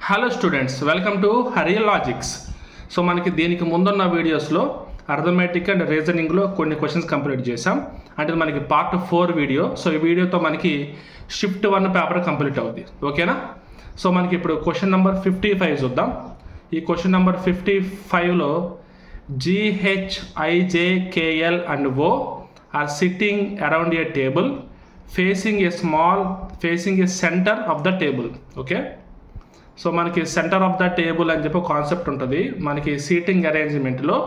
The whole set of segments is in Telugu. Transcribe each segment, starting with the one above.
హలో స్టూడెంట్స్, వెల్కమ్ టు హరియల్ లాజిక్స్. సో మనకి దీనికి ముందున్న వీడియోస్లో అర్థమెటిక్ అండ్ రీజనింగ్లో కొన్ని క్వశ్చన్స్ కంప్లీట్ చేసాం. అంటే మనకి పార్ట్ 4 వీడియో. సో ఈ వీడియోతో మనకి షిఫ్ట్ 1 పేపర్ కంప్లీట్ అవుతుంది. ఓకేనా? సో మనకి ఇప్పుడు క్వశ్చన్ నెంబర్ 55 చూద్దాం. ఈ క్వశ్చన్ నెంబర్ 55లో GHIJKL and O are sitting around a table facing a center of the table. Okay, so మనకి సెంటర్ ఆఫ్ ద టేబుల్ అని చెప్పి కాన్సెప్ట్ ఉంటుంది. మనకి సీటింగ్ అరేంజ్మెంట్లో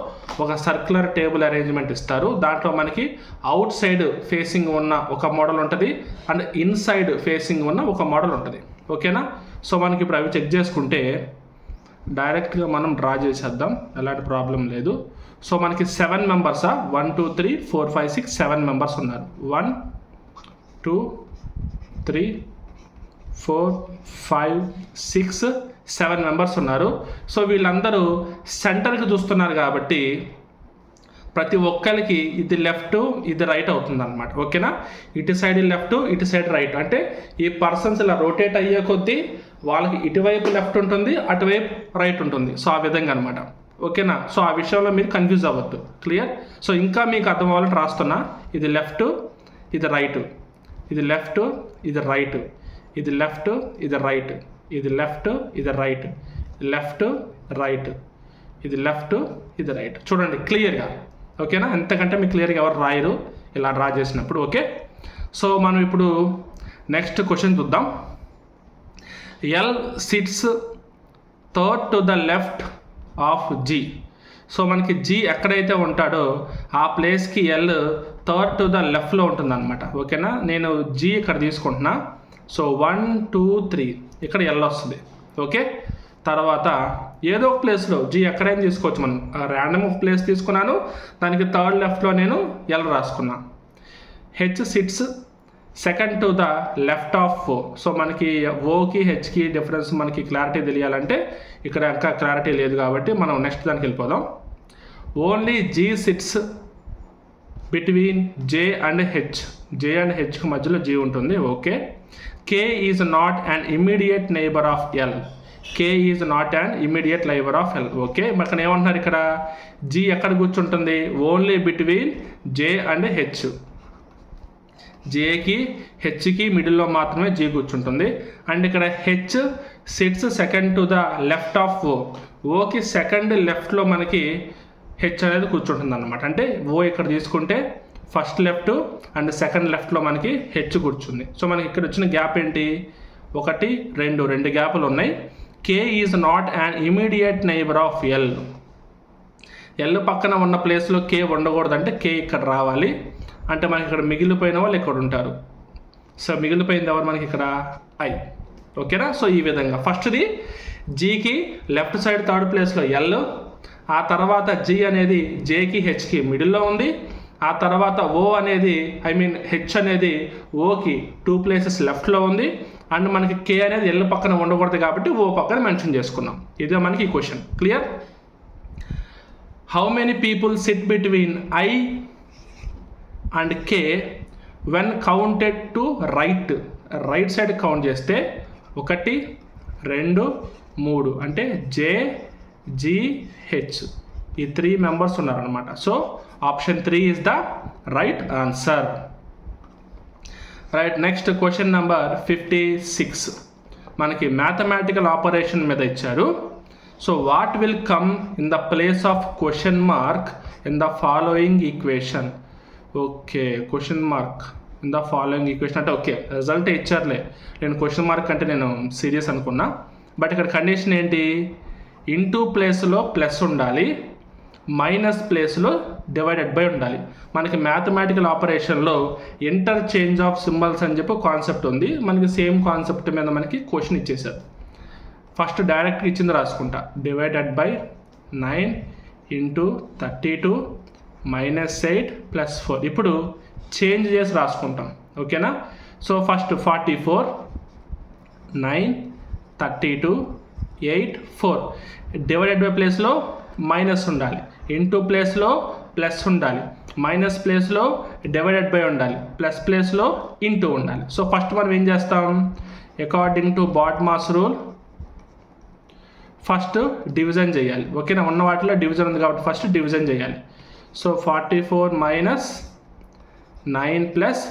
ఒక సర్క్యులర్ టేబుల్ అరేంజ్మెంట్ ఇస్తారు. దాంట్లో మనకి అవుట్ సైడ్ ఫేసింగ్ ఉన్న ఒక మోడల్ ఉంటుంది అండ్ ఇన్సైడ్ ఫేసింగ్ ఉన్న ఒక మోడల్ ఉంటుంది. ఓకేనా? సో మనకి ఇప్పుడు అవి చెక్ చేసుకుంటే డైరెక్ట్గా మనం డ్రా చేసేద్దాం, ఎలాంటి ప్రాబ్లం లేదు. సో మనకి 7 మెంబర్సా 1 2 3 4 5 6 7 మెంబర్స్ ఉన్నారు. 1 2 3 4 5 6 7 మెంబర్స్ ఉన్నారు. సో వీళ్ళందరూ సెంటర్కి చూస్తున్నారు కాబట్టి ప్రతి ఒక్కరికి ఇది లెఫ్ట్ ఇది రైట్ అవుతుంది అనమాట. ఓకేనా? ఇటు సైడ్ లెఫ్ట్ ఇటు సైడ్ రైట్. అంటే ఈ పర్సన్స్ ఇలా రొటేట్ అయ్యే కొద్దీ వాళ్ళకి ఇటువైపు లెఫ్ట్ ఉంటుంది, అటువైపు రైట్ ఉంటుంది. సో ఆ విధంగా అనమాట. ఓకేనా? సో ఆ విషయంలో మీరు కన్ఫ్యూజ్ అవ్వద్దు. క్లియర్? సో ఇంకా మీకు అర్థం అవ్వాలని రాస్తున్నా. ఇది లెఫ్ట్ ఇది రైట్, ఇది లెఫ్ట్ ఇది రైట్, ఇది లెఫ్ట్ ఇది రైట్, ఇది లెఫ్ట్ ఇది రైట్, లెఫ్ట్ రైట్, ఇది లెఫ్ట్ ఇది రైట్. చూడండి క్లియర్గా. ఓకేనా? ఎంతకంటే మీకు క్లియర్గా ఎవరు రాయరు ఇలా డ్రా చేసినప్పుడు. ఓకే, సో మనం ఇప్పుడు నెక్స్ట్ క్వశ్చన్ చూద్దాం. L sits third to the left of G. So మనకి జీ ఎక్కడైతే ఉంటాడో ఆ ప్లేస్కి ఎల్ థర్డ్ టు ద లెఫ్ట్లో ఉంటుందన్నమాట. ఓకేనా? నేను జీ ఇక్కడ తీసుకుంటున్నా. సో 1 2 3 ఇక్కడ ఎల్ వస్తుంది. ఓకే, తర్వాత ఏదో ఒక ప్లేస్లో జీ ఎక్కడైనా తీసుకోవచ్చు. మనం ర్యాండమ్ ఒక ప్లేస్ తీసుకున్నాను, దానికి థర్డ్ లెఫ్ట్లో నేను ఎల్ రాసుకున్నా. H sits second to the left of O. So మనకి ఓకి హెచ్కి డిఫరెన్స్ మనకి క్లారిటీ తెలియాలంటే ఇక్కడ ఇంకా క్లారిటీ లేదు కాబట్టి మనం నెక్స్ట్ దానికి వెళ్ళిపోదాం. Only G sits between J and H. J and హెచ్కి మధ్యలో జీ ఉంటుంది. Okay, K is not and immediate neighbour of L. K is not and immediate neighbour of L. Okay, మరి ఏమంటున్నారు ఇక్కడ? జీ ఎక్కడ కూర్చుంటుంది? Only between J and H. జేకి హెచ్కి మిడిల్లో మాత్రమే జీ కూర్చుంటుంది. అండ్ ఇక్కడ H sits second to the left of O. ఓకి సెకండ్ లెఫ్ట్లో మనకి హెచ్ అనేది కూర్చుంటుంది అనమాట. అంటే ఓ ఇక్కడ తీసుకుంటే ఫస్ట్ లెఫ్ట్ అండ్ సెకండ్ లెఫ్ట్లో మనకి హెచ్ కూర్చుంది. సో మనకి ఇక్కడ వచ్చిన గ్యాప్ ఏంటి? 1 2 గ్యాపులు ఉన్నాయి. K is not and immediate neighbour of L. L పక్కన ఉన్న ప్లేస్లో కే ఉండకూడదు, అంటే కే ఇక్కడ రావాలి. అంటే మనకి ఇక్కడ మిగిలిపోయిన వాళ్ళు ఇక్కడ ఉంటారు. సో మిగిలిపోయింది ఎవరు మనకి ఇక్కడ? ఐ. ఓకేనా? సో ఈ విధంగా ఫస్ట్ది జీకి లెఫ్ట్ సైడ్ థర్డ్ ప్లేస్లో ఎల్, ఆ తర్వాత జీ అనేది జేకి హెచ్కి మిడిల్లో ఉంది, ఆ తర్వాత ఓ అనేది హెచ్ అనేది ఓకి 2 ప్లేసెస్ లెఫ్ట్లో ఉంది, అండ్ మనకి కే అనేది ఎల్ పక్కన ఉండకూడదు కాబట్టి ఓ పక్కన మెన్షన్ చేసుకున్నాం. ఇదే మనకి ఈ question. Clear? How many people SIT between I and K when counted to right. Right side count చేస్తే 1 2 3 అంటే జే జీ హెచ్ ఈ 3 మెంబర్స్ ఉన్నారనమాట. So option 3 is the right answer. Right, next question number 56 మనకి మ్యాథమెటికల్ ఆపరేషన్ మీద ఇచ్చారు. So what will come in the place of question mark in the following equation. Okay, question mark in the following equation అంటే ఓకే రిజల్ట్ ఇచ్చారులే. నేను క్వశ్చన్ మార్క్ అంటే నేను సీరియస్ అనుకున్నా. బట్ ఇక్కడ కండిషన్ ఏంటి? ఇంటూ ప్లేస్లో ప్లస్ ఉండాలి, మైనస్ ప్లేస్లో డివైడెడ్ బై ఉండాలి. మనకి మ్యాథమెటికల్ ఆపరేషన్లో ఇంటర్చేంజ్ ఆఫ్ సింబల్స్ అని చెప్పి కాన్సెప్ట్ ఉంది. మనకి సేమ్ కాన్సెప్ట్ మీద మనకి క్వశ్చన్ ఇచ్చేసారు. ఫస్ట్ డైరెక్ట్గా ఇచ్చింది రాసుకుంటా. Divided by 9 into 32 -8 + 4. ఇప్పుడు చేంజ్ చేసి రాసుకుంటాం. ఓకేనా? సో ఫస్ట్ 44 9 32 8 4 డివైడెడ్ బై ప్లేస్లో మైనస్ ఉండాలి, ఇంటూ ప్లేస్లో ప్లస్ ఉండాలి, మైనస్ ప్లేస్లో డివైడెడ్ బై ఉండాలి, ప్లస్ ప్లేస్లో ఇంటూ ఉండాలి. సో ఫస్ట్ మనం ఏం చేస్తాం? According to BODMAS rule first division చేయాలి. ఓకేనా, ఉన్న వాటిలో డివిజన్ ఉంది కాబట్టి ఫస్ట్ డివిజన్ చేయాలి. So 44 minus 9 plus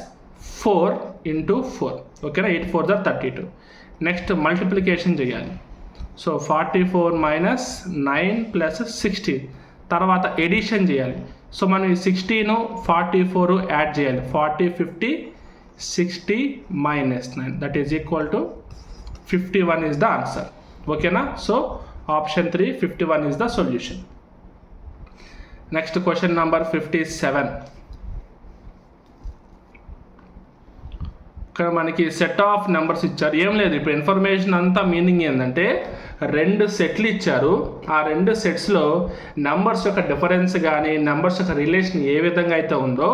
4 into 4. ఓకేనా, 8 4 = 32. నెక్స్ట్ మల్టిప్లికేషన్ చేయాలి. So 44 minus 9 plus 16. తర్వాత ఎడిషన్ చేయాలి. సో మనం ఈ 16 44 యాడ్ చేయాలి. 40 50 60 minus 9 that is equal to 51 is the answer. ఓకేనా, so option 3 51 is the solution. Next question number 57. ఇక్కడ మనకి సెట్ ఆఫ్ నెంబర్స్ ఇచ్చారు. ఏం లేదు, ఇప్పుడు ఇన్ఫర్మేషన్ అంతా మీనింగ్ ఏంటంటే 2 సెట్లు ఇచ్చారు. ఆ 2 సెట్స్లో నెంబర్స్ యొక్క డిఫరెన్స్ కానీ నెంబర్స్ యొక్క రిలేషన్ ఏ విధంగా అయితే ఉందో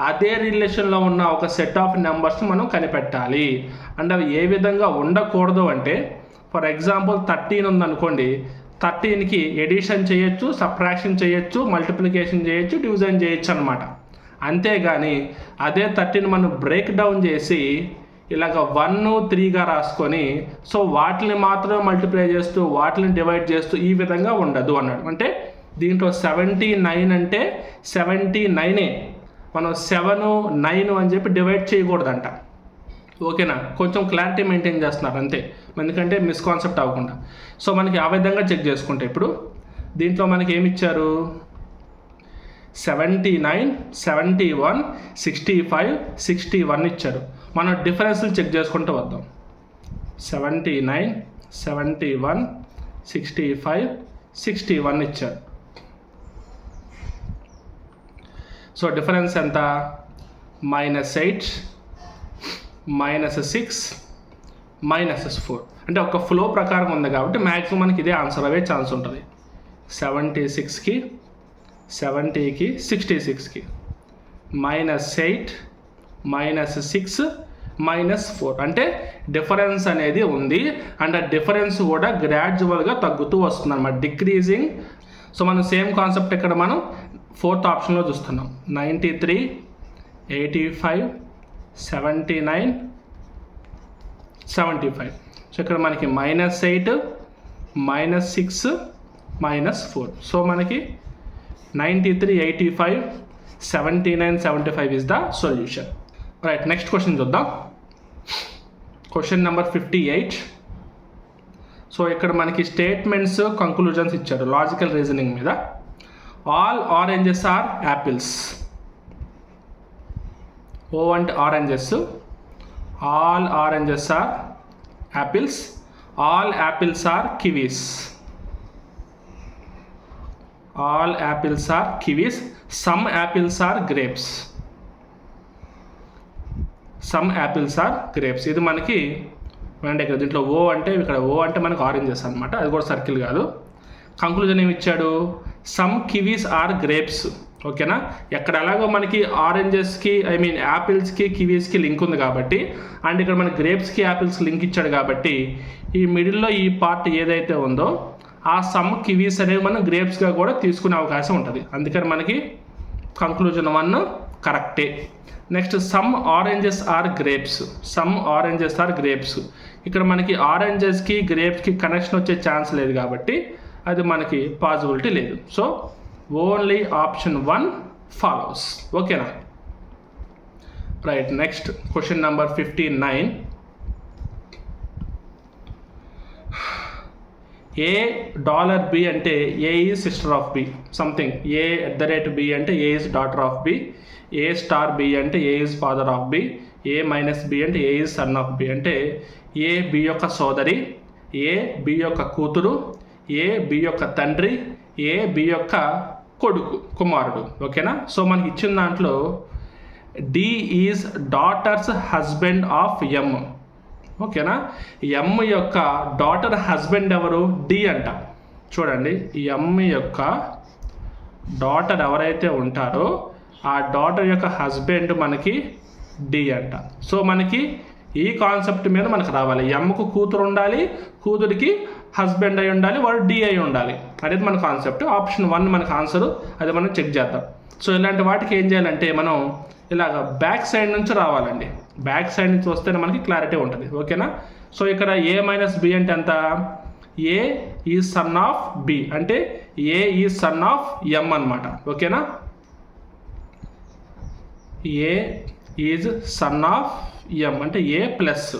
అదే రిలేషన్లో ఉన్న ఒక సెట్ ఆఫ్ నెంబర్స్ని మనం కనిపెట్టాలి. అండ్ అవి ఏ విధంగా ఉండకూడదు అంటే, ఫర్ ఎగ్జాంపుల్ 13 ఉందనుకోండి, 13కి ఎడిషన్ చేయొచ్చు, సబ్ట్రాక్షన్ చేయొచ్చు, మల్టిప్లికేషన్ చేయొచ్చు, డివిజన్ చేయొచ్చు అనమాట. అంతేగాని అదే 13 మనం బ్రేక్ డౌన్ చేసి ఇలాగ 1 3గా రాసుకొని సో వాటిని మాత్రమే మల్టిప్లై చేస్తూ వాటిని డివైడ్ చేస్తూ ఈ విధంగా ఉండదు అన్నాడు. అంటే దీంట్లో 79 అంటే 79ఏ, మనం 7 9 అని చెప్పి డివైడ్ చేయకూడదంట. ఓకేనా, కొంచెం క్లారిటీ మెయింటైన్ చేస్తున్నారు అంతే, ఎందుకంటే మిస్కాన్సెప్ట్ అవ్వకుండా. సో మనకి ఆ విధంగా చెక్ చేసుకుంటే ఇప్పుడు దీంట్లో మనకి ఏమి ఇచ్చారు, 79 71 65 61 ఇచ్చారు. మనం డిఫరెన్స్లు చెక్ చేసుకుంటూ వద్దాం. 79 71 65 61 ఇచ్చారు. సో డిఫరెన్స్ ఎంత, -8 -6 -4. అంటే ఒక ఫ్లో ప్రకారం ఉంది కాబట్టి మ్యాక్సిమం మనకి ఇదే ఆన్సర్ అయ్యే ఛాన్స్ ఉంటుంది. 76కి 70కి 66కి -8 -6 -4 అంటే డిఫరెన్స్ అనేది ఉంది. అండ్ ఆ డిఫరెన్స్ కూడా గ్రాడ్యువల్గా తగ్గుతూ వస్తుంది అనమాట, డిక్రీజింగ్. సో మనం సేమ్ కాన్సెప్ట్ ఇక్కడ మనం 4th ఆప్షన్లో చూస్తున్నాం. 93 85 79 75. సో ఇక్కడ మనకి -8 -6 -4. సో మనకి 93 85 79 75 is the solution. Right, next question చూద్దాం. Question number 58. సో ఇక్కడ మనకి స్టేట్మెంట్స్ కంక్లూజన్స్ ఇచ్చారు లాజికల్ రీజనింగ్ మీద. All oranges are apples. ఓ అంటే oranges, all oranges are apples, all apples are kiwis. All apples are kiwis. Some apples are grapes. Some apples are grapes. ఇది మనకి అంటే ఇక్కడ దీంట్లో ఓ అంటే ఇక్కడ ఓ అంటే మనకి ఆరెంజెస్ అనమాట, అది కూడా సర్కిల్ కాదు. కంక్లూజన్ ఏమి ఇచ్చాడు, సమ్ కివీస్ ఆర్ గ్రేప్స్. ఓకేనా, ఎక్కడ ఎలాగో మనకి ఆరెంజెస్కి యాపిల్స్కి కివీస్కి లింక్ ఉంది కాబట్టి, అండ్ ఇక్కడ మనకి గ్రేప్స్కి యాపిల్స్కి లింక్ ఇచ్చాడు కాబట్టి ఈ మిడిల్లో ఈ పార్ట్ ఏదైతే ఉందో ఆ సమ్ కివీస్ అనేవి మనం గ్రేప్స్గా కూడా తీసుకునే అవకాశం ఉంటుంది. అందుకని మనకి కంక్లూజన్ 1 కరెక్టే. Next some oranges are grapes. Some oranges are grapes. ఇక్కడ మనకి ఆరెంజెస్కి గ్రేప్స్కి కనెక్షన్ వచ్చే ఛాన్స్ లేదు కాబట్టి అది మనకి పాసిబిలిటీ లేదు. So only option 1 follows. ఓకేనా, right. Next question number 59. $B అంటే A is sister of B something. A@B అంటే A is daughter of B. A*B అంటే A is father of B. A-B అంటే A is son of B. అంటే A B యొక్క సోదరి, A B యొక్క కూతురు, A B యొక్క తండ్రి, A B యొక్క కుమారుడు. ఓకేనా, సో మనకి ఇచ్చిన దాంట్లో D is daughters husband of M. ఓకేనా, M యొక్క డాటర్ హస్బెండ్ ఎవరు, D అంట. చూడండి, M యొక్క డాటర్ ఎవరైతే ఉంటారో ఆ డాటర్ యొక్క హస్బెండ్ మనకి D అంట. సో మనకి ఈ కాన్సెప్ట్ మీద మనకు రావాలి. Mకు కూతురు ఉండాలి, కూతురికి హస్బెండ్ అయి ఉండాలి, వాడు D అయి ఉండాలి అనేది మన కాన్సెప్ట్. ఆప్షన్ 1 మనకు ఆన్సరు, అది మనం చెక్ చేద్దాం. సో ఇలాంటి వాటికి ఏం చేయాలంటే మనం ఇలాగ బ్యాక్ సైడ్ నుంచి రావాలండి. బ్యాక్ సైడ్ నుంచి వస్తేనే మనకి క్లారిటీ ఉంటుంది. ఓకేనా, సో ఇక్కడ A - B అంటే ఎంత, A is son of B అంటే A is son of M అనమాట. ఓకేనా, A is son of M అంటే A plus,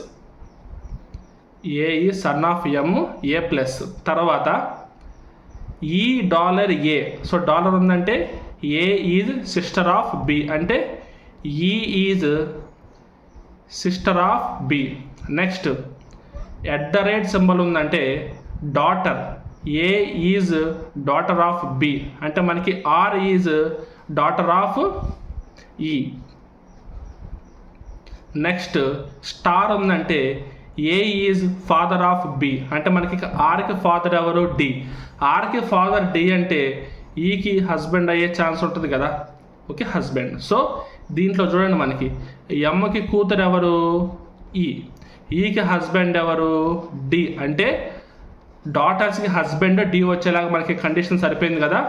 A is son of M A plus. తర్వాత ఈ డాలర్ ఏ, సో డాలర్ ఉందంటే A is sister of B అంటే E is sister of B. Next @ symbol ఉందంటే daughter, A is daughter of B అంటే మనకి R is daughter of E. Next star ఉందంటే A is father of B అంటే మనకి ఆర్కి ఫాదర్ ఎవరు, డి. ఆర్కి ఫాదర్ డి అంటే ఈకి హస్బెండ్ అయ్యే ఛాన్స్ ఉంటుంది కదా. Okay, husband. సో దీంట్లో చూడండి మనకి ఎమ్మకి కూతురు ఎవరు, ఈకి హస్బెండ్ ఎవరు, డి. అంటే డాటర్స్కి హస్బెండ్ డి వచ్చేలాగా మనకి కండిషన్ సరిపోయింది కదా.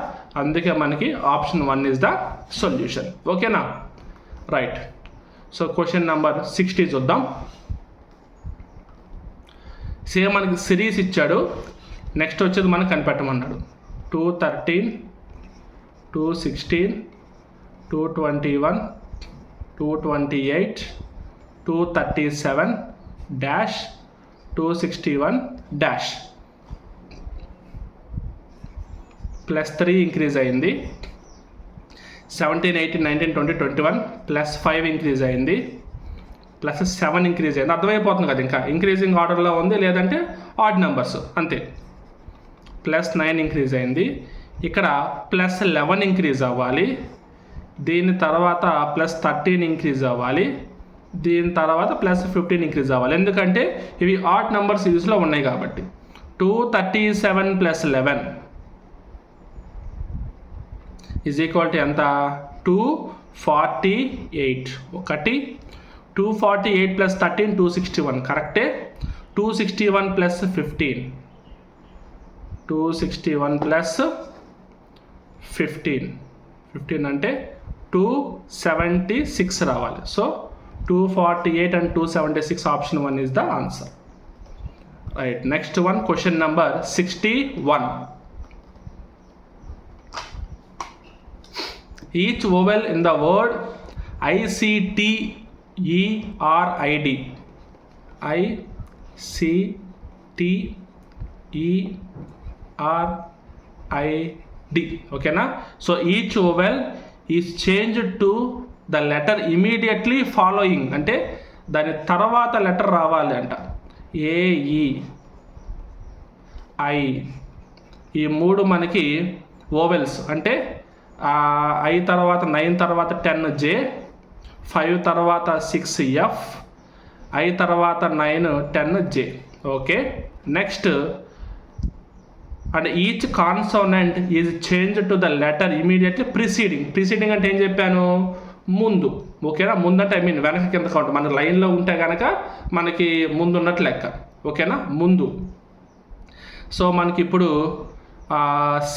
అందుకే మనకి ఆప్షన్ 1 ఈజ్ ద సొల్యూషన్. ఓకేనా, రైట్. సో క్వశ్చన్ నెంబర్ 60 చూద్దాం. సేమ్ మనకి సిరీస్ ఇచ్చాడు, నెక్స్ట్ వచ్చేది మనకు కనిపెట్టమన్నాడు. 213, 216, 221, 228, 237 డాష్ 261 డాష్. +3 ఇంక్రీజ్ అయింది. 17, 18, 19, 20, 21 +5 ఇంక్రీజ్ అయింది. +7 ఇంక్రీజ్ అయింది. అర్థమైపోతుంది కదా, ఇంకా ఇంక్రీజింగ్ ఆర్డర్లో ఉంది, లేదంటే ఆడ్ నెంబర్స్ అంతే. +9 ఇంక్రీజ్ అయింది. ఇక్కడ +11 ఇంక్రీజ్ అవ్వాలి. దీని తర్వాత +13 ఇంక్రీజ్ అవ్వాలి. దీని తర్వాత +15 ఇంక్రీజ్ అవ్వాలి. ఎందుకంటే ఇవి ఆడ్ నెంబర్ సిరీస్లో ఉన్నాయి కాబట్టి. 237 + 11 ఈజ్ ఈక్వల్ టు ఎంత, 248. ఒకటి 248 + 13 261 కరెక్టే. 261 + 15, 261 + 15 అంటే 276 రావాలి. So 248 and 276 option 1 is the answer. Right. Next one question number 61. Each vowel in the word ICTERID, ICTERID. ఓకేనా. So each vowel is changed to the letter immediately following అంటే దాని తర్వాత లెటర్ రావాలి అంట. AE, I ఈ మూడు మనకి ఓవెల్స్ అంటే I తర్వాత 9 తర్వాత 10J, 5 తర్వాత 6F, I తర్వాత 9 10J. Okay. Next and each consonant is change to the letter immediately preceding అంటే ఏం చెప్పాను, ముందు. ఓకేనా, ముందంటే ఐ మీన్ వెనక కింద కౌంట్. మన లైన్లో ఉంటే కనుక మనకి ముందు ఉన్నట్లు లెక్క. ఓకేనా, ముందు. సో మనకి ఇప్పుడు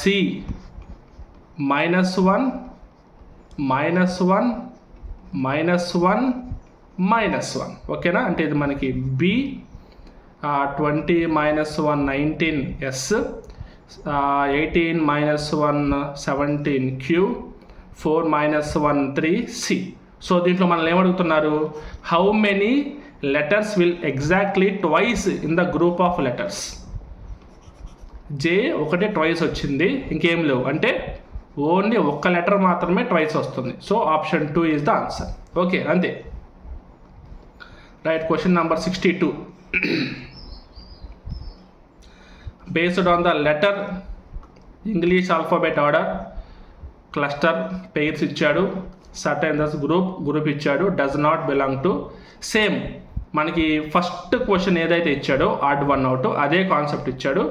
C -1 -1 -1 ఓకేనా. అంటే ఇది మనకి B, 20 -1 19 S, 18 -1 17 Q, 4 -1 3 C. So దీంట్లో మనల్ని ఏమడుగుతున్నారు, how many letters will exactly twice in the group of letters. J ఒకటే ట్వైస్ వచ్చింది, ఇంకేం లేవు. అంటే ఓన్లీ ఒక్క లెటర్ మాత్రమే ట్వైస్ వస్తుంది. So option 2 is the answer. Okay, అంతే. Right. Question number 62. Based on the letter English alphabet order cluster pairs ఇచ్చాడు. సర్టెన్ దస్ గ్రూప్ ఇచ్చాడు. Does not belong to. Same మనకి ఫస్ట్ క్వశ్చన్ ఏదైతే ఇచ్చాడో ఆడ్ 1 అవుట్ అదే కాన్సెప్ట్ ఇచ్చాడు.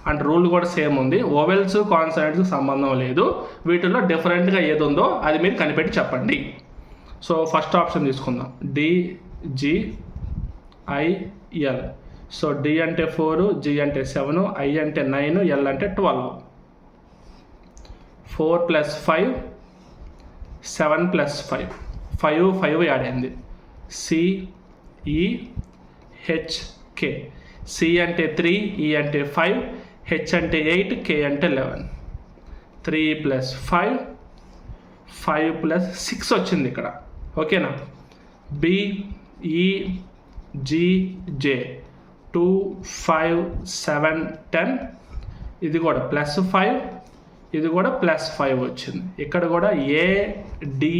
అండ్ రూల్ కూడా సేమ్ ఉంది. ఓవెల్స్ కాన్సనెంట్స్కి సంబంధం లేదు. వీటిల్లో డిఫరెంట్గా ఏది ఉందో అది మీరు కనిపెట్టి చెప్పండి. సో ఫస్ట్ ఆప్షన్ తీసుకుందాం. DGIL. సో D అంటే 4, G అంటే 7, I అంటే 9, L అంటే 12. 4 + 5 7 + 5 5 యాడ్ అయింది. CEHK. సి అంటే 3, ఈ అంటే 5, హెచ్ అంటే 8, కే అంటే 11. 3 + 5, 5 + 6 వచ్చింది ఇక్కడ. ఓకేనా. బి, ఈ, జి, జే 2, 5, 7, 10. ఇది కూడా +5, ఇది కూడా +5 వచ్చింది. ఇక్కడ కూడా ఏ, డి,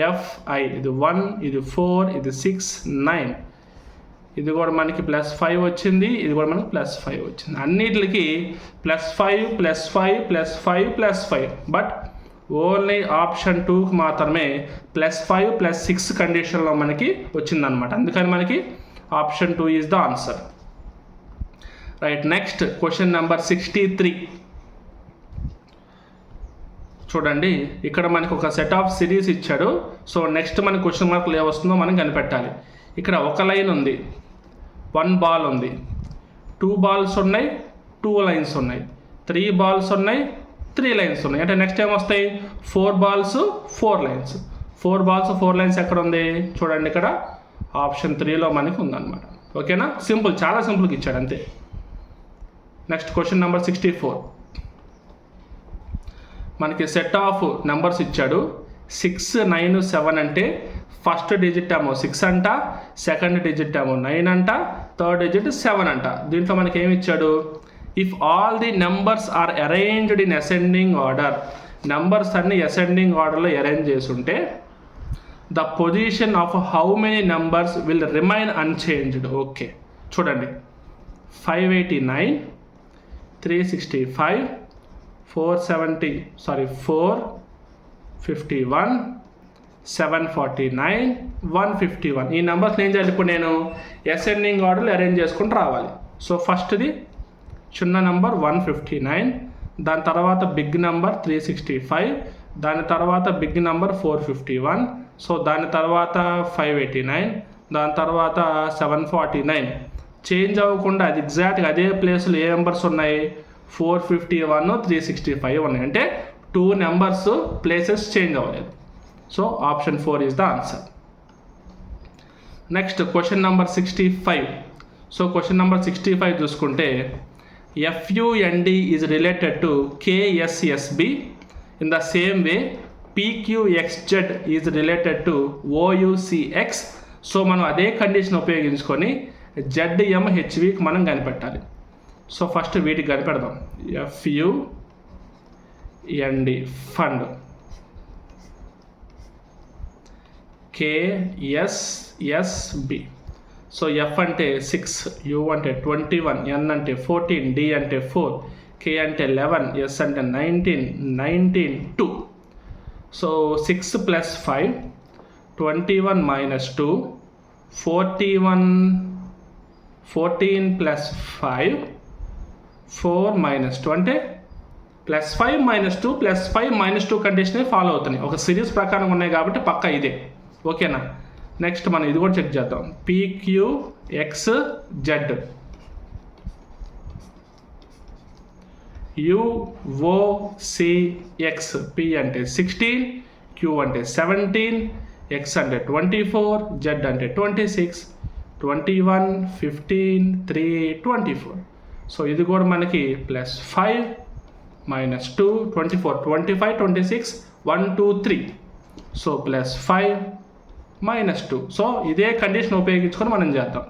ఎఫ్, ఐ. ఇది 1, ఇది 4, ఇది 6, 9. ఇది కూడా మనకి +5 వచ్చింది, ఇది కూడా మనకి +5 వచ్చింది. అన్నిటికి +5 +5 +5 +5. బట్ ఓన్లీ ఆప్షన్ 2కి మాత్రమే +5 +6 కండిషన్లో మనకి వచ్చిందనమాట. అందుకని మనకి option 2 is the answer. Right. Next question number 63. చూడండి, ఇక్కడ మనకి ఒక సెట్ ఆఫ్ సిరీస్ ఇచ్చాడు. సో నెక్స్ట్ మనకి క్వశ్చన్ మార్కులు ఏ వస్తుందో మనం కనిపెట్టాలి. ఇక్కడ ఒక లైన్ ఉంది, 1 బాల్ ఉంది, 2 బాల్స్ ఉన్నాయి, 2 లైన్స్ ఉన్నాయి, 3 బాల్స్ ఉన్నాయి, 3 లైన్స్ ఉన్నాయి. అంటే నెక్స్ట్ ఏం వస్తాయి? 4 బాల్స్ 4 లైన్స్. 4 బాల్స్ 4 లైన్స్ ఎక్కడ ఉంది? చూడండి, ఇక్కడ ఆప్షన్ 3లో మనకి ఉందన్నమాట. ఓకేనా. సింపుల్, చాలా సింపుల్గా ఇచ్చాడు అంతే. Next question number 64. మనకి సెట్ ఆఫ్ నెంబర్స్ ఇచ్చాడు. 6, 9, 7 అంటే ఫస్ట్ డిజిట్ ఏమో 6 అంట, సెకండ్ డిజిట్ ఏమో 9 అంట, థర్డ్ డిజిట్ 7 అంట. దీంట్లో మనకి ఏమి ఇచ్చాడు? If all the numbers are arranged in ascending order, numbers అన్ని అసెండింగ్ ఆర్డర్లో అరేంజ్ చేసి ఉంటే the position of how many numbers will remain unchanged. Okay, చూడండి, 589, 365, 451, 749, 151. ఈ నెంబర్స్ ఏం చేయాలి? ఇప్పుడు నేను అసెండింగ్ ఆర్డర్లో అరేంజ్ చేసుకుని రావాలి. సో ఫస్ట్ది చిన్న నెంబర్ 159, దాని తర్వాత బిగ్ నెంబర్ 365, దాని తర్వాత బిగ్ నెంబర్ 451, సో దాని తర్వాత 589, దాని తర్వాత 749. చేంజ్ అవ్వకుండా అది ఎగ్జాక్ట్గా అదే ప్లేస్లో ఏ నెంబర్స్ ఉన్నాయి? 451, 365 ఉన్నాయి. అంటే 2 నెంబర్స్ ప్లేసెస్ చేంజ్ అవ్వలేదు. So option 4 is the answer. Next question number 65. So question number 65 చూసుకుంటే FUND is related to KSSB. In the same way PQXZ is related to OUCX. So మనం అదే కండిషన్ ఉపయోగించుకొని ZMHVకి మనం కనిపెట్టాలి. సో ఫస్ట్ వీటికి కనిపెడదాం. FUND fund, KSSB. So F అంటే 6, U అంటే 21, N అంటే 14, D అంటే 4, K అంటే 11, S అంటే 19, 2. సో 6 + 5, 21 - 2, 14 + 5, 4 - 2 అంటే +5 - 2 +5 - 2 కండిషనే ఫాలో అవుతున్నాయి. ఒక సిరీస్ ప్రకారం ఉన్నాయి కాబట్టి పక్కా ఇదే. ఓకేనా. నెక్స్ట్ మనం ఇది కూడా చెక్ చేద్దాం. PQXZ, UOCX. P అంటే 16, Q అంటే 17, X అంటే 24, Z అంటే 26, 21, 15, 3, 24. సో ఇది కూడా మనకి +5 - 2, 24, 25, 26, 1, 2, 3. సో +5 - 2. సో ఇదే కండిషన్ ఉపయోగించుకొని మనం చేద్దాం.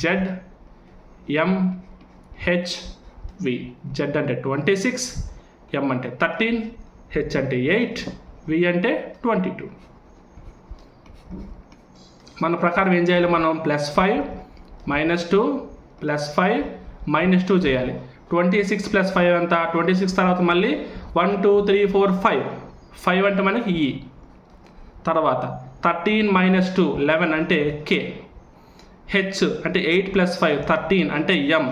ZMHV. Z అంటే 26, M అంటే 13, H అంటే 8, V అంటే 22. మన ప్రకారం ఏం చేయాలి? మనం +5 - 2 +5 - 2 చేయాలి. 26 + 5 ఎంత? 26 తర్వాత మళ్ళీ 1, 2, 3, 4, 5. 5 అంటే మనకి E. తర్వాత 13 - 2 11 అంటే K. H అంటే 8 + 5 13 అంటే M.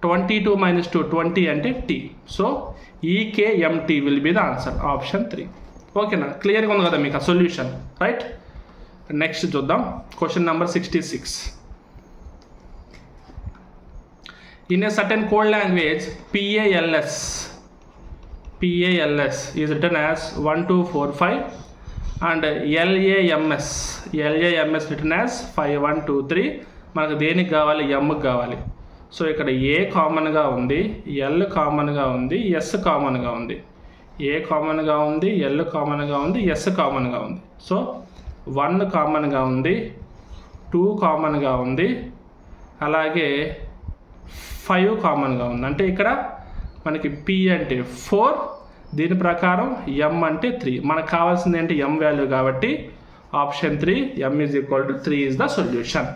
22 - 2 20 అంటే T. So EKMT will be the answer. Option 3. ఓకేనా. క్లియర్గా ఉంది కదా మీకు ఆ సొల్యూషన్, రైట్? నెక్స్ట్ చూద్దాం. Question number 66. In a certain code language PALS is written as 1, 2, 4, 5 and LAMS written as 5, 1, 2, 3. మనకు దేనికి కావాలి? Mకి కావాలి. సో ఇక్కడ ఏ కామన్గా ఉంది, ఎల్ కామన్గా ఉంది, ఎస్ కామన్గా ఉంది. ఏ కామన్గా ఉంది, ఎల్ కామన్గా ఉంది, ఎస్ కామన్గా ఉంది. సో 1 కామన్గా ఉంది, 2 కామన్గా ఉంది, అలాగే 5 కామన్గా ఉంది. అంటే ఇక్కడ మనకి పి అంటే 4, దీని ప్రకారం ఎం అంటే 3. మనకు కావాల్సింది ఏంటి, ఎం వాల్యూ కాబట్టి option 3, M is equal to 3 is the solution.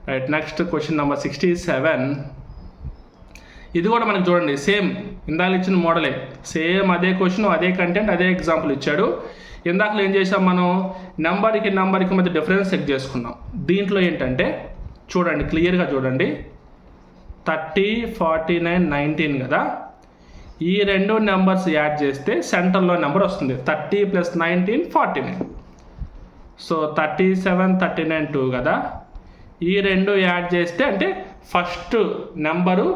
Right, next question number 67. ఇది కూడా మనకి చూడండి సేమ్ ఇందాక ఇచ్చిన మోడలే, సేమ్ అదే క్వశ్చన్, అదే కంటెంట్, అదే ఎగ్జాంపుల్ ఇచ్చాడు. ఇందాకలో ఏం చేసాం మనం, నెంబర్కి మధ్య డిఫరెన్స్ చెక్ చేసుకున్నాం. దీంట్లో ఏంటంటే చూడండి, క్లియర్గా చూడండి, 30, 49, 19 కదా. ఈ రెండు నెంబర్స్ యాడ్ చేస్తే సెంటర్లో నెంబర్ వస్తుంది. 30 + 19 49. సో 37, 39 2 కదా. ఈ రెండు యాడ్ చేస్తే అంటే first number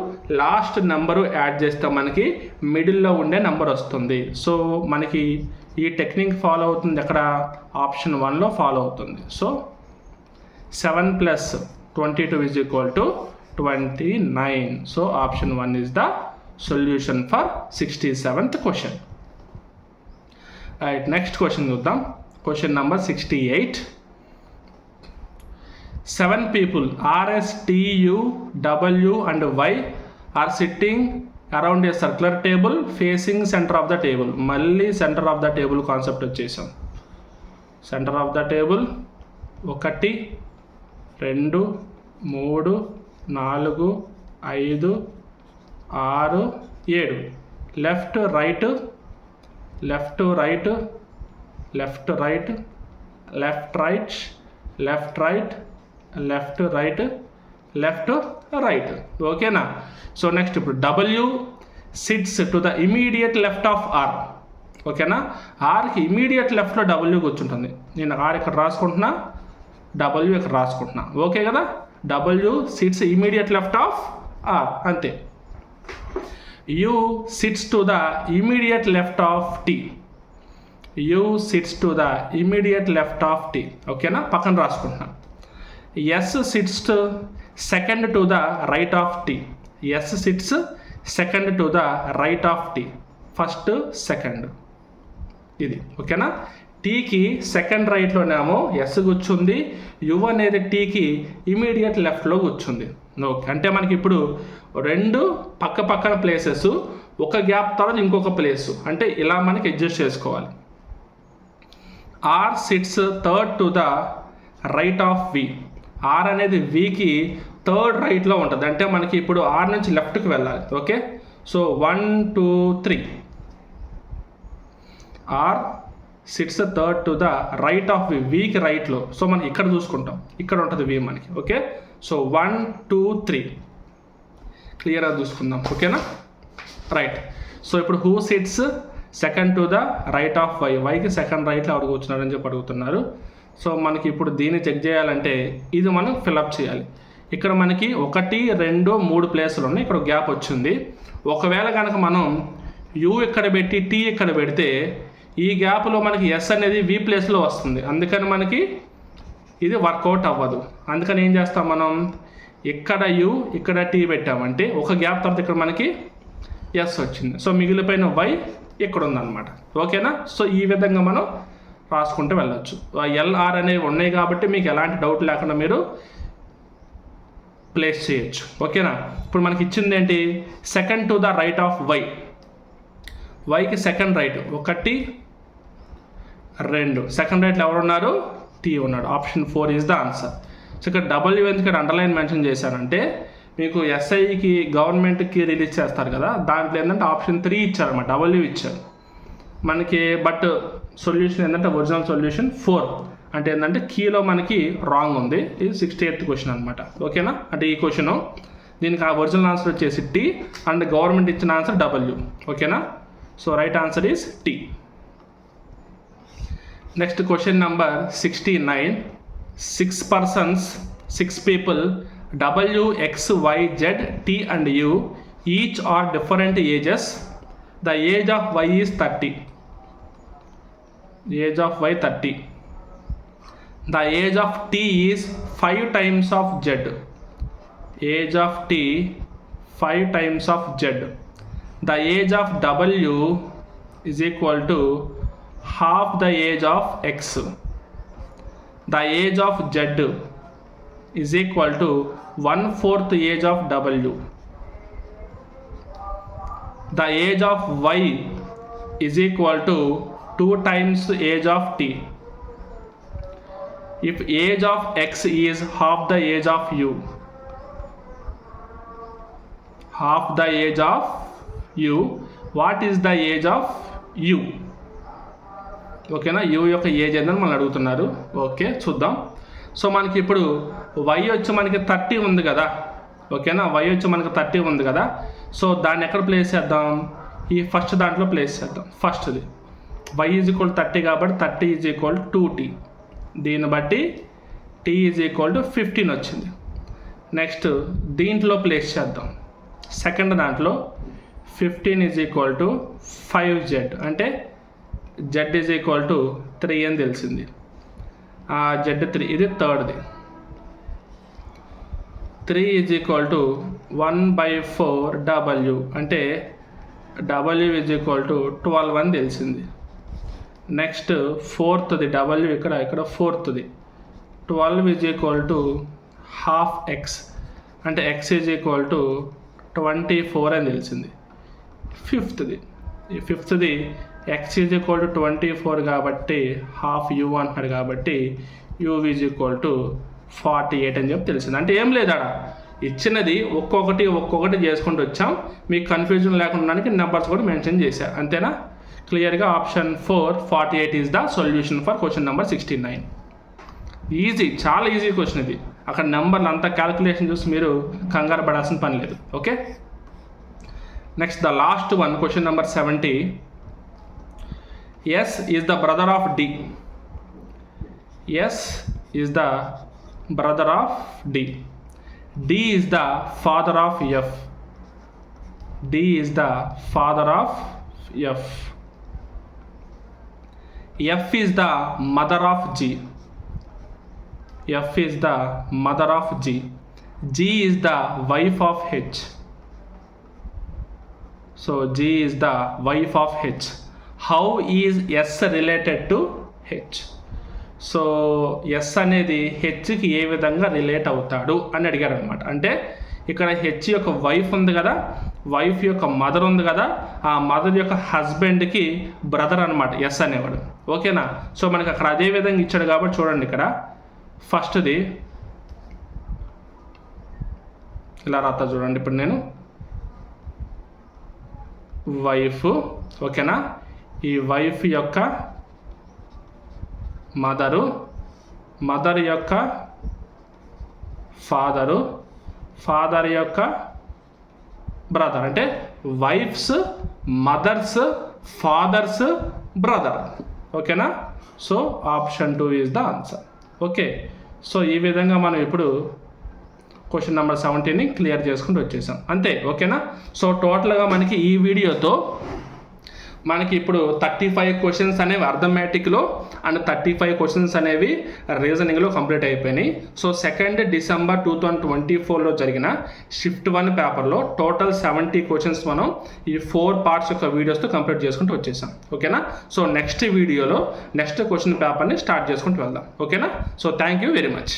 last number add చేస్తే మనకి మిడిల్లో ఉండే నెంబర్ వస్తుంది. సో మనకి ఈ టెక్నిక్ ఫాలో అవుతుంది ఎక్కడ, ఆప్షన్ 1లో ఫాలో అవుతుంది. So 7 + 22 is equal to 29. So option 1 is the solution for 67th question. Right, next question చూద్దాం. Question number 68. 7 people RS, T, U, W and Y are sitting around a circular table facing center of the table. మళ్ళీ centre of the table concept వచ్చేసాం. Centre of the table 1, 2, 3, 4, 5, 6, 7. Left right, left right, left right, left right, left right, left right, left right. ఓకేనా. సో నెక్స్ట్ ఇప్పుడు W sits to the immediate left of R. ఓకేనా, ఆర్కి ఇమీడియట్ లెఫ్ట్లో డబ్ల్యూ కూర్చుంటుంది. నేను ఆర్ ఇక్కడ రాసుకుంటున్నా, డబ్ల్యూ ఇక్కడ రాసుకుంటున్నా. ఓకే కదా. W sits immediate left of R, అంతే. U sits to the immediate left of T. U sits to the immediate left of T. ఓకేనా, పక్కన రాసుకుంటున్నా. S sits second to the right of T. S sits second to the right of T. First second ఇది. ఓకేనా. టీకి సెకండ్ రైట్లోనేమో ఎస్ కూర్చుంది, యు అనేది టీకి ఇమీడియట్ లెఫ్ట్లో కూర్చుంది. ఓకే, అంటే మనకి ఇప్పుడు రెండు పక్క పక్కన ప్లేసెస్, ఒక గ్యాప్ తర్వాత ఇంకొక ప్లేసు, అంటే ఇలా మనకి అడ్జస్ట్ చేసుకోవాలి. R sits third to the right of V. R అనేది వికి థర్డ్ రైట్లో ఉంటుంది, అంటే మనకి ఇప్పుడు ఆర్ నుంచి లెఫ్ట్కి వెళ్ళాలి. Okay, so 1, 2, 3. R sits third to the right of V, వికి రైట్లో. సో మనం ఇక్కడ చూసుకుంటాం, ఇక్కడ ఉంటుంది వి మనకి. ఓకే, సో 1, 2, 3 క్లియర్గా చూసుకుందాం. ఓకేనా. రైట్, సో ఇప్పుడు who sits second to the right of Y. వైకి సెకండ్ రైట్లో ఎవరు కూర్చున్నారని చెప్పి అడుగుతున్నారు. సో మనకి ఇప్పుడు దీన్ని చెక్ చేయాలంటే ఇది మనం ఫిలప్ చేయాలి. ఇక్కడ మనకి 1, 2, 3 ప్లేసులు ఉన్నాయి, ఇక్కడ గ్యాప్ వచ్చింది. ఒకవేళ కనుక మనం యూ ఇక్కడ పెట్టి టీ ఇక్కడ పెడితే ఈ గ్యాప్లో మనకి ఎస్ అనేది వి ప్లేస్లో వస్తుంది, అందుకని మనకి ఇది వర్కౌట్ అవ్వదు. అందుకని ఏం చేస్తాం మనం, ఇక్కడ యూ ఇక్కడ టీ పెట్టామంటే ఒక గ్యాప్ తర్వాత ఇక్కడ మనకి ఎస్ వచ్చింది. సో మిగిలిపోయిన వై ఇక్కడ ఉందన్నమాట. ఓకేనా. సో ఈ విధంగా మనం రాసుకుంటూ వెళ్ళొచ్చు. ఎల్ఆర్ అనేవి ఉన్నాయి కాబట్టి మీకు ఎలాంటి డౌట్ లేకుండా మీరు ప్లేస్ చేయొచ్చు. ఓకేనా. ఇప్పుడు మనకి ఇచ్చింది ఏంటి, second to the right of Y. వైకి సెకండ్ రైట్ 1, 2. సెకండ్ రైట్లో ఎవరు ఉన్నారు, టీ ఉన్నాడు. Option 4 is the answer. So ఇక్కడ డబ్ల్యూ ఎందుకు ఇక్కడ అండర్లైన్ మెన్షన్ చేశానంటే మీకు ఎస్ఐకి గవర్నమెంట్కి రిలీజ్ చేస్తారు కదా, దాంట్లో ఏంటంటే ఆప్షన్ 3 ఇచ్చారన్నమాట, డబ్ల్యూ ఇచ్చారు మనకి. బట్ సొల్యూషన్ ఏంటంటే ఒరిజినల్ సొల్యూషన్ 4, అంటే ఏంటంటే కీలో మనకి రాంగ్ ఉంది. ఇది 68th క్వశ్చన్ అనమాట. ఓకేనా. అంటే ఈ క్వశ్చన్ దీనికి ఆ ఒరిజినల్ ఆన్సర్ వచ్చేసి టీ అండ్ గవర్నమెంట్ ఇచ్చిన ఆన్సర్ డబ్ల్యూ. ఓకేనా. So right answer is T. Next question number 69. 6 persons, 6 people, W, X, Y, Z, T and U, each are different ages. The age of Y is 30. Age of Y 30. The age of T is 5 times of Z. Age of T 5 times of z. The age of w is equal to half the age of x. The age of z is equal to 1/4 age of w. The age of y is equal to 2 times age of t. If age of x is half the age of u, half the age of u, what is the age of u? ఓకేనా, యూ యొక్క ఏజ్ ఏందని మనం అడుగుతున్నారు. ఓకే, చూద్దాం. సో మనకి ఇప్పుడు y వచ్చి మనకి 30 ఉంది కదా. ఓకేనా, y వచ్చి మనకి 30 ఉంది కదా. సో దాన్ని ఎక్కడ ప్లేస్ చేద్దాం? ఈ ఫస్ట్ దాంట్లో ప్లేస్ చేద్దాం. ఫస్ట్ది y ఈజ్ ఈక్వల్ 30 కాబట్టి 30 ఈజ్ ఈక్వల్ 2t. దీన్ని బట్టి t ఈజ్ ఈక్వల్ టు 15 వచ్చింది. నెక్స్ట్ దీంట్లో ప్లేస్ చేద్దాం. సెకండ్ దాంట్లో 15 ఈజ్ ఈక్వల్ టు 5z, అంటే z ఈజ్ ఈక్వల్ టు 3 అని తెలిసింది. z3 ఇది థర్డ్ది. 3 ఈజ్ ఈక్వల్ టు 1/4w, అంటే w ఈజ్ ఈక్వల్ టు 12 అని తెలిసింది. నెక్స్ట్ ఫోర్త్ది w ఇక్కడ ఫోర్త్ది 12 is equal to half x, అంటే x ఈజ్ ఈక్వల్ టు 24 అని తెలిసింది. ఫిఫ్త్ది x ఈజ్ ఈక్వల్ టు 24 కాబట్టి హాఫ్ u అంటున్నాడు కాబట్టి u ఈజ్ ఈక్వల్ టు 48 అని చెప్పి తెలిసింది. అంటే ఏం లేదు, ఇచ్చినది ఒక్కొక్కటి చేసుకుంటూ వచ్చాం. మీకు కన్ఫ్యూజన్ లేకుండా నెంబర్స్ కూడా మెన్షన్ చేశారు. అంతేనా? క్లియర్గా option 4 48 is the solution for question number 69. Easy, చాలా ఈజీ క్వశ్చన్ ఇది. అక్కడ నెంబర్లు అంతా క్యాలిక్యులేషన్ చూసి మీరు కంగారు పడాల్సిన పని లేదు. Okay, next the last one, question number 70. S is the brother of D. S is the brother of D. D is the father of F. D is the father of F. F is the mother of G. F is the mother of G. G is the wife of H. So G is the wife of H. How is S related to H? So S అనేది హెచ్కి ఏ విధంగా రిలేట్ అవుతాడు అని అడిగారు అనమాట. అంటే ఇక్కడ హెచ్ యొక్క వైఫ్ ఉంది కదా, వైఫ్ యొక్క మదర్ ఉంది కదా, ఆ మదర్ యొక్క హస్బెండ్కి బ్రదర్ అనమాట ఎస్ అనేవాడు. ఓకేనా? సో మనకి అక్కడ అదే విధంగా ఇచ్చాడు కాబట్టి చూడండి, ఇక్కడ ఫస్ట్ది ఇలా రాస్తా చూడండి. ఇప్పుడు నేను వైఫ్, ఓకేనా, ఈ వైఫ్ యొక్క మదరు, మదర్ యొక్క ఫాదరు, ఫాదర్ యొక్క బ్రదర్, అంటే వైఫ్స్, మదర్స్, ఫాదర్స్, బ్రదర్. ఓకేనా? So option 2 is the answer. Okay, so ఈ విధంగా మనం ఇప్పుడు క్వశ్చన్ నెంబర్ 17ని క్లియర్ చేసుకుంటూ వచ్చేసాం. అంతే. ఓకేనా? సో టోటల్గా మనకి ఈ వీడియోతో మనకి ఇప్పుడు 35 క్వశ్చన్స్ అనేవి అర్థమెటిక్లో అండ్ 35 క్వశ్చన్స్ అనేవి రీజనింగ్లో కంప్లీట్ అయిపోయినాయి. సో 2 డిసెంబర్ 2024లో జరిగిన షిఫ్ట్ 1 పేపర్లో టోటల్ 70 క్వశ్చన్స్ మనం ఈ 4 పార్ట్స్ యొక్క వీడియోస్తో కంప్లీట్ చేసుకుంటూ వచ్చేసాం. ఓకేనా? సో నెక్స్ట్ వీడియోలో నెక్స్ట్ క్వశ్చన్ పేపర్ని స్టార్ట్ చేసుకుంటూ వెళ్దాం. ఓకేనా? So thank you very much.